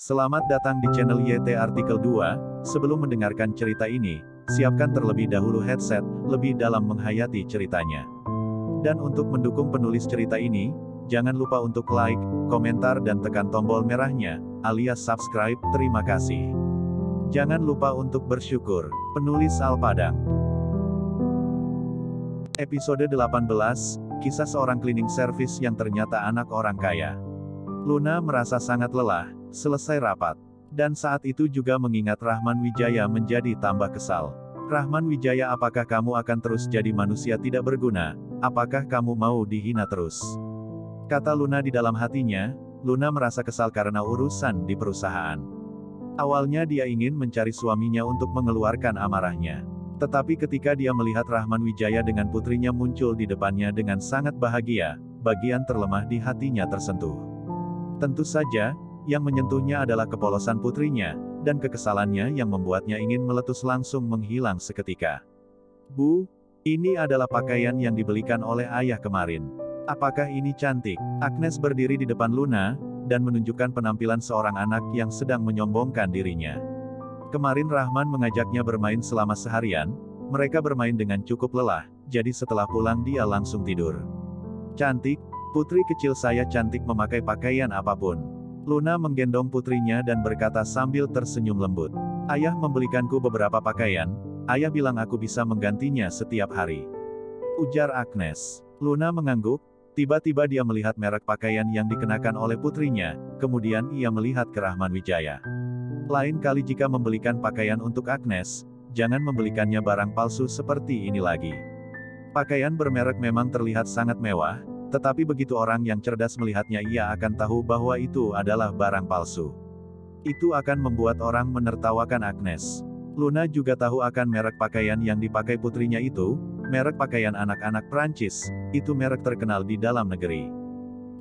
Selamat datang di channel YT Artikel 2. Sebelum mendengarkan cerita ini, siapkan terlebih dahulu headset, lebih dalam menghayati ceritanya. Dan untuk mendukung penulis cerita ini, jangan lupa untuk like, komentar dan tekan tombol merahnya, alias subscribe. Terima kasih. Jangan lupa untuk bersyukur. Penulis Al Padang. Episode 18, Kisah seorang cleaning service yang ternyata anak orang kaya. Luna merasa sangat lelah selesai rapat. Dan saat itu juga mengingat Rahman Wijaya menjadi tambah kesal. Rahman Wijaya, apakah kamu akan terus jadi manusia tidak berguna? Apakah kamu mau dihina terus? Kata Luna di dalam hatinya. Luna merasa kesal karena urusan di perusahaan. Awalnya dia ingin mencari suaminya untuk mengeluarkan amarahnya. Tetapi ketika dia melihat Rahman Wijaya dengan putrinya muncul di depannya dengan sangat bahagia, bagian terlemah di hatinya tersentuh. Tentu saja, yang menyentuhnya adalah kepolosan putrinya, dan kekesalannya yang membuatnya ingin meletus langsung menghilang seketika. Bu, ini adalah pakaian yang dibelikan oleh ayah kemarin. Apakah ini cantik? Agnes berdiri di depan Luna, dan menunjukkan penampilan seorang anak yang sedang menyombongkan dirinya. Kemarin Rahman mengajaknya bermain selama seharian, mereka bermain dengan cukup lelah, jadi setelah pulang dia langsung tidur. Cantik, putri kecil saya cantik memakai pakaian apapun. Luna menggendong putrinya dan berkata sambil tersenyum lembut. Ayah membelikanku beberapa pakaian, ayah bilang aku bisa menggantinya setiap hari. Ujar Agnes. Luna mengangguk, tiba-tiba dia melihat merek pakaian yang dikenakan oleh putrinya, kemudian ia melihat ke Rahman Wijaya. Lain kali jika membelikan pakaian untuk Agnes, jangan membelikannya barang palsu seperti ini lagi. Pakaian bermerek memang terlihat sangat mewah, tetapi begitu orang yang cerdas melihatnya ia akan tahu bahwa itu adalah barang palsu. Itu akan membuat orang menertawakan Agnes. Luna juga tahu akan merek pakaian yang dipakai putrinya itu, merek pakaian anak-anak Prancis, itu merek terkenal di dalam negeri.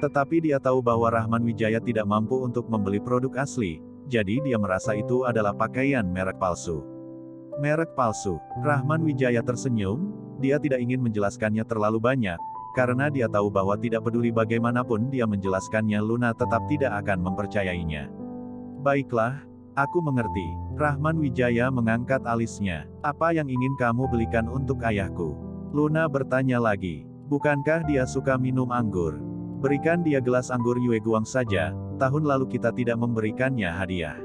Tetapi dia tahu bahwa Rahman Wijaya tidak mampu untuk membeli produk asli, jadi dia merasa itu adalah pakaian merek palsu. Merek palsu. Rahman Wijaya tersenyum, dia tidak ingin menjelaskannya terlalu banyak, karena dia tahu bahwa tidak peduli bagaimanapun dia menjelaskannya Luna tetap tidak akan mempercayainya. Baiklah, aku mengerti. Rahman Wijaya mengangkat alisnya. Apa yang ingin kamu belikan untuk ayahku? Luna bertanya lagi. Bukankah dia suka minum anggur? Berikan dia gelas anggur Yue Guang saja, tahun lalu kita tidak memberikannya hadiah.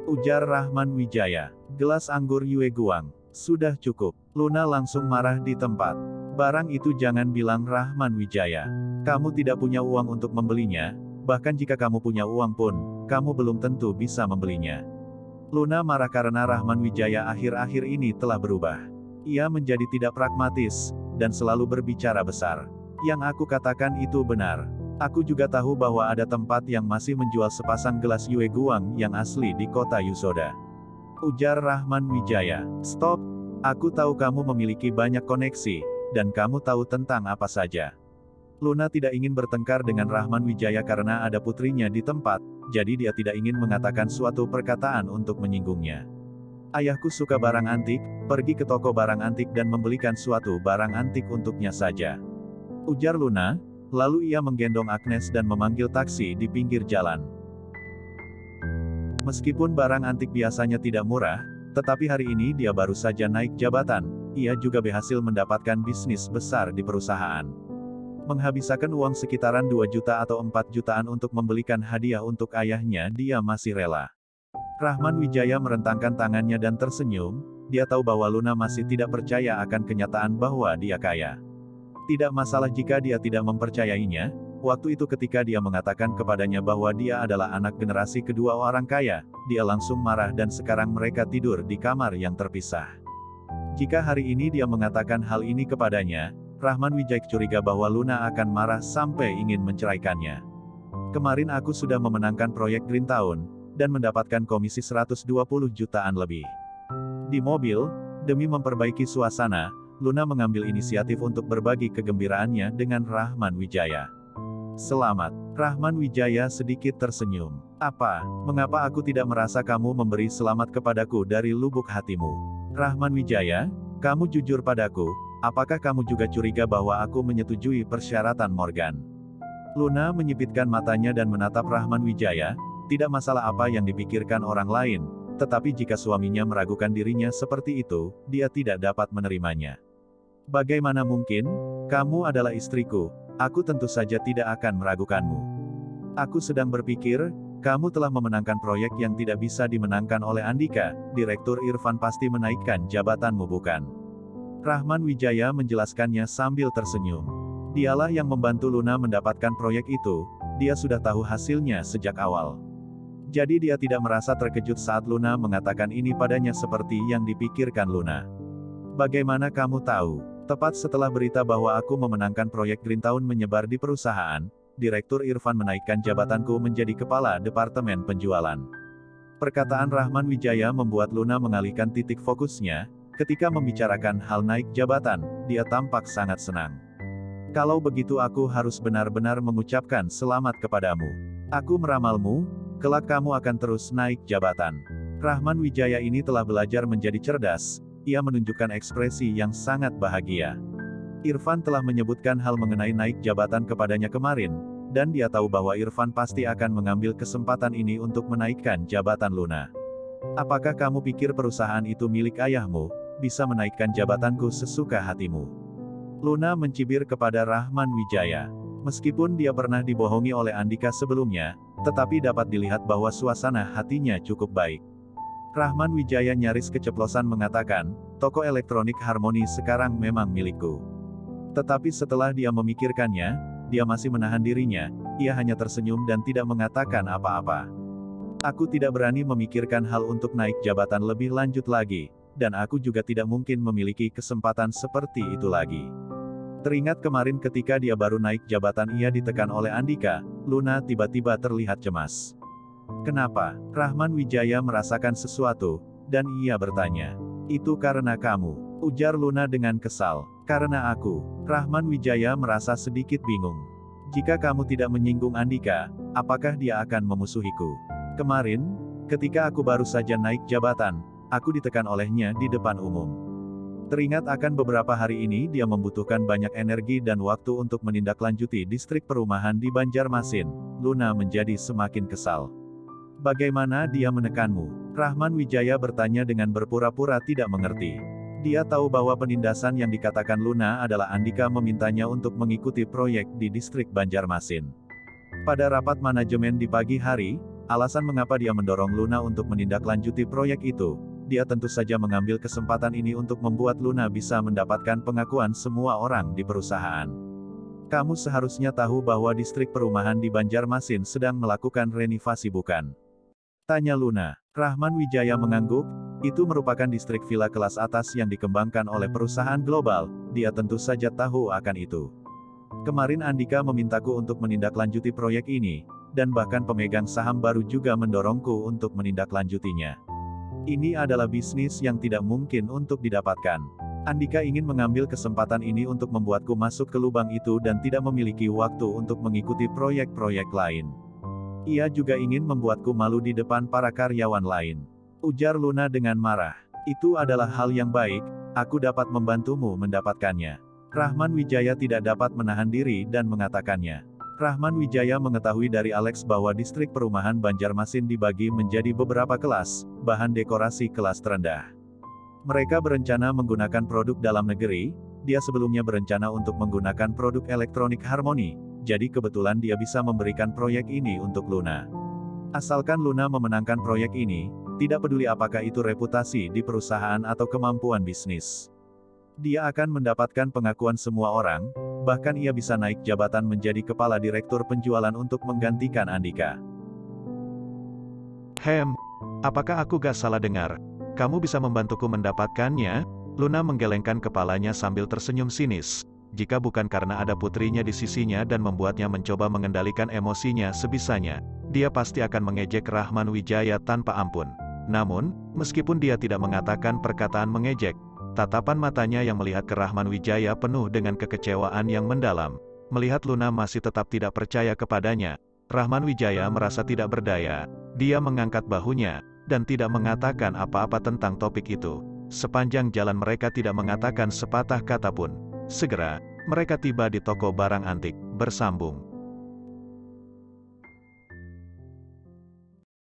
Ujar Rahman Wijaya. Gelas anggur Yue Guang. Sudah cukup. Luna langsung marah di tempat. Barang itu jangan bilang Rahman Wijaya. Kamu tidak punya uang untuk membelinya, bahkan jika kamu punya uang pun, kamu belum tentu bisa membelinya. Luna marah karena Rahman Wijaya akhir-akhir ini telah berubah. Ia menjadi tidak pragmatis, dan selalu berbicara besar. Yang aku katakan itu benar. Aku juga tahu bahwa ada tempat yang masih menjual sepasang gelas Yue Guang yang asli di kota Yusoda. Ujar Rahman Wijaya. Stop, aku tahu kamu memiliki banyak koneksi, dan kamu tahu tentang apa saja. Luna tidak ingin bertengkar dengan Rahman Wijaya karena ada putrinya di tempat, jadi dia tidak ingin mengatakan suatu perkataan untuk menyinggungnya. Ayahku suka barang antik, pergi ke toko barang antik dan membelikan suatu barang antik untuknya saja. Ujar Luna, lalu ia menggendong Agnes dan memanggil taksi di pinggir jalan. Meskipun barang antik biasanya tidak murah, tetapi hari ini dia baru saja naik jabatan, ia juga berhasil mendapatkan bisnis besar di perusahaan. Menghabiskan uang sekitaran 2 juta atau 4 jutaan untuk membelikan hadiah untuk ayahnya dia masih rela. Rahman Wijaya merentangkan tangannya dan tersenyum, dia tahu bahwa Luna masih tidak percaya akan kenyataan bahwa dia kaya. Tidak masalah jika dia tidak mempercayainya, waktu itu ketika dia mengatakan kepadanya bahwa dia adalah anak generasi kedua orang kaya, dia langsung marah dan sekarang mereka tidur di kamar yang terpisah. Jika hari ini dia mengatakan hal ini kepadanya, Rahman Wijaya curiga bahwa Luna akan marah sampai ingin menceraikannya. Kemarin aku sudah memenangkan proyek Green Town, dan mendapatkan komisi 120 jutaan lebih. Di mobil, demi memperbaiki suasana, Luna mengambil inisiatif untuk berbagi kegembiraannya dengan Rahman Wijaya. Selamat. Rahman Wijaya sedikit tersenyum. Apa? Mengapa aku tidak merasa kamu memberi selamat kepadaku dari lubuk hatimu? Rahman Wijaya, kamu jujur padaku, apakah kamu juga curiga bahwa aku menyetujui persyaratan Morgan? Luna menyipitkan matanya dan menatap Rahman Wijaya, Tidak masalah apa yang dipikirkan orang lain, tetapi jika suaminya meragukan dirinya seperti itu, dia tidak dapat menerimanya. Bagaimana mungkin? Kamu adalah istriku, aku tentu saja tidak akan meragukanmu. Aku sedang berpikir, kamu telah memenangkan proyek yang tidak bisa dimenangkan oleh Andika, Direktur Irfan pasti menaikkan jabatanmu bukan? Rahman Wijaya menjelaskannya sambil tersenyum. Dialah yang membantu Luna mendapatkan proyek itu, dia sudah tahu hasilnya sejak awal. Jadi dia tidak merasa terkejut saat Luna mengatakan ini padanya seperti yang dipikirkan Luna. Bagaimana kamu tahu? Tepat setelah berita bahwa aku memenangkan proyek Green Town menyebar di perusahaan, Direktur Irfan menaikkan jabatanku menjadi Kepala Departemen Penjualan. Perkataan Rahman Wijaya membuat Luna mengalihkan titik fokusnya, ketika membicarakan hal naik jabatan, dia tampak sangat senang. Kalau begitu aku harus benar-benar mengucapkan selamat kepadamu. Aku meramalmu, kelak kamu akan terus naik jabatan. Rahman Wijaya ini telah belajar menjadi cerdas, ia menunjukkan ekspresi yang sangat bahagia. Irfan telah menyebutkan hal mengenai naik jabatan kepadanya kemarin, dan dia tahu bahwa Irfan pasti akan mengambil kesempatan ini untuk menaikkan jabatan Luna. Apakah kamu pikir perusahaan itu milik ayahmu, bisa menaikkan jabatanku sesuka hatimu? Luna mencibir kepada Rahman Wijaya. Meskipun dia pernah dibohongi oleh Andika sebelumnya, tetapi dapat dilihat bahwa suasana hatinya cukup baik. Rahman Wijaya nyaris keceplosan mengatakan, toko elektronik Harmoni sekarang memang milikku. Tetapi setelah dia memikirkannya, dia masih menahan dirinya, ia hanya tersenyum dan tidak mengatakan apa-apa. Aku tidak berani memikirkan hal untuk naik jabatan lebih lanjut lagi, dan aku juga tidak mungkin memiliki kesempatan seperti itu lagi. Teringat kemarin ketika dia baru naik jabatan ia ditekan oleh Andika, Luna tiba-tiba terlihat cemas. Kenapa? Rahman Wijaya merasakan sesuatu, dan ia bertanya. Itu karena kamu, ujar Luna dengan kesal. Karena aku. Rahman Wijaya merasa sedikit bingung. Jika kamu tidak menyinggung Andika, apakah dia akan memusuhiku? Kemarin, ketika aku baru saja naik jabatan, aku ditekan olehnya di depan umum. Teringat akan beberapa hari ini dia membutuhkan banyak energi dan waktu untuk menindaklanjuti distrik perumahan di Banjarmasin, Luna menjadi semakin kesal. Bagaimana dia menekanmu? Rahman Wijaya bertanya dengan berpura-pura tidak mengerti. Dia tahu bahwa penindasan yang dikatakan Luna adalah Andika memintanya untuk mengikuti proyek di distrik Banjarmasin. Pada rapat manajemen di pagi hari, alasan mengapa dia mendorong Luna untuk menindaklanjuti proyek itu, dia tentu saja mengambil kesempatan ini untuk membuat Luna bisa mendapatkan pengakuan semua orang di perusahaan. Kamu seharusnya tahu bahwa distrik perumahan di Banjarmasin sedang melakukan renovasi bukan? Tanya Luna. Rahman Wijaya mengangguk, itu merupakan distrik villa kelas atas yang dikembangkan oleh perusahaan global, dia tentu saja tahu akan itu. Kemarin Andika memintaku untuk menindaklanjuti proyek ini, dan bahkan pemegang saham baru juga mendorongku untuk menindaklanjutinya. Ini adalah bisnis yang tidak mungkin untuk didapatkan. Andika ingin mengambil kesempatan ini untuk membuatku masuk ke lubang itu dan tidak memiliki waktu untuk mengikuti proyek-proyek lain. Ia juga ingin membuatku malu di depan para karyawan lain. Ujar Luna dengan marah. Itu adalah hal yang baik, aku dapat membantumu mendapatkannya. Rahman Wijaya tidak dapat menahan diri dan mengatakannya. Rahman Wijaya mengetahui dari Alex bahwa distrik perumahan Banjarmasin dibagi menjadi beberapa kelas, bahan dekorasi kelas terendah. Mereka berencana menggunakan produk dalam negeri, dia sebelumnya berencana untuk menggunakan produk elektronik Harmoni, jadi kebetulan dia bisa memberikan proyek ini untuk Luna. Asalkan Luna memenangkan proyek ini, tidak peduli apakah itu reputasi di perusahaan atau kemampuan bisnis. Dia akan mendapatkan pengakuan semua orang, bahkan ia bisa naik jabatan menjadi kepala direktur penjualan untuk menggantikan Andika. Apakah aku gak salah dengar? Kamu bisa membantuku mendapatkannya? Luna menggelengkan kepalanya sambil tersenyum sinis. Jika bukan karena ada putrinya di sisinya dan membuatnya mencoba mengendalikan emosinya sebisanya, dia pasti akan mengejek Rahman Wijaya tanpa ampun. Namun, meskipun dia tidak mengatakan perkataan mengejek, tatapan matanya yang melihat ke Rahman Wijaya penuh dengan kekecewaan yang mendalam. Melihat Luna masih tetap tidak percaya kepadanya, Rahman Wijaya merasa tidak berdaya. Dia mengangkat bahunya, dan tidak mengatakan apa-apa tentang topik itu. Sepanjang jalan mereka tidak mengatakan sepatah kata pun. Segera, mereka tiba di toko barang antik, bersambung.